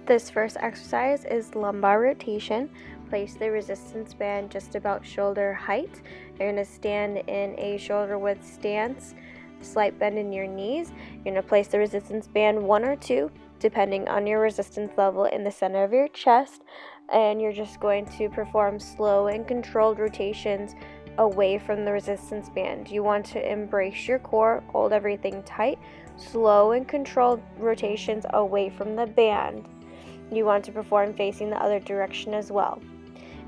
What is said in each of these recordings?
This first exercise is lumbar rotation. Place the resistance band just about shoulder height. You're going to stand in a shoulder width stance, slight bend in your knees. You're going to place the resistance band 1 or 2, depending on your resistance level, in the center of your chest, and you're just going to perform slow and controlled rotations away from the resistance band. You want to embrace your core, hold everything tight, slow and controlled rotations away from the band. You want to perform facing the other direction as well.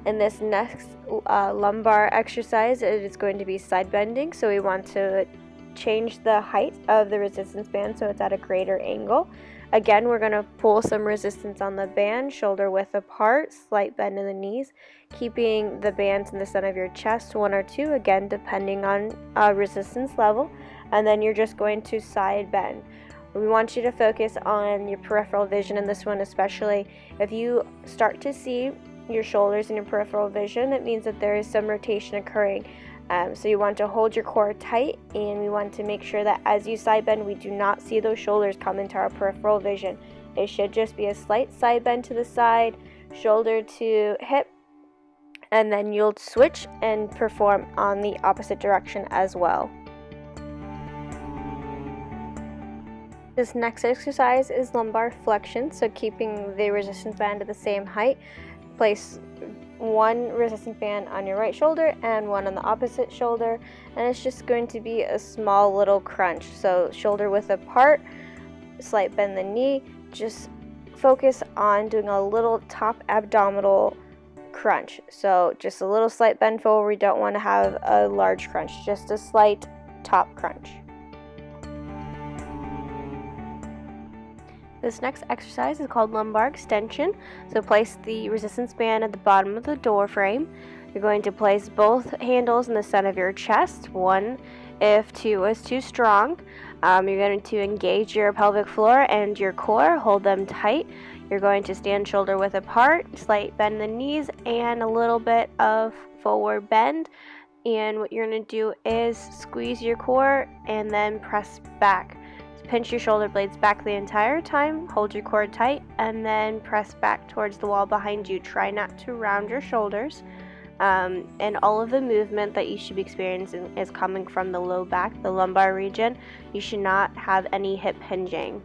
In this next lumbar exercise, it is going to be side bending, so we want to change the height of the resistance band so it's at a greater angle. Again, we're going to pull some resistance on the band, shoulder width apart, slight bend in the knees, keeping the bands in the center of your chest, 1 or 2, again depending on resistance level, and then you're just going to side bend. We want you to focus on your peripheral vision in this one, especially if you start to see your shoulders in your peripheral vision. It means that there is some rotation occurring. So you want to hold your core tight, and we want to make sure that as you side bend, we do not see those shoulders come into our peripheral vision. It should just be a slight side bend to the side, shoulder to hip, and then you'll switch and perform on the opposite direction as well. This next exercise is lumbar flexion, so keeping the resistance band at the same height. Place one resistance band on your right shoulder and one on the opposite shoulder, and it's just going to be a small little crunch. So shoulder width apart, slight bend the knee, just focus on doing a little top abdominal crunch. So just a little slight bend forward. We don't want to have a large crunch, just a slight top crunch. This next exercise is called lumbar extension. So place the resistance band at the bottom of the door frame. You're going to place both handles in the center of your chest, 1 if 2 is too strong. You're going to engage your pelvic floor and your core, hold them tight. You're going to stand shoulder width apart, slight bend the knees, and a little bit of forward bend. And what you're going to do is squeeze your core and then press back. Pinch your shoulder blades back the entire time, hold your core tight, and then press back towards the wall behind you. Try not to round your shoulders. And all of the movement that you should be experiencing is coming from the low back, the lumbar region. You should not have any hip hinging.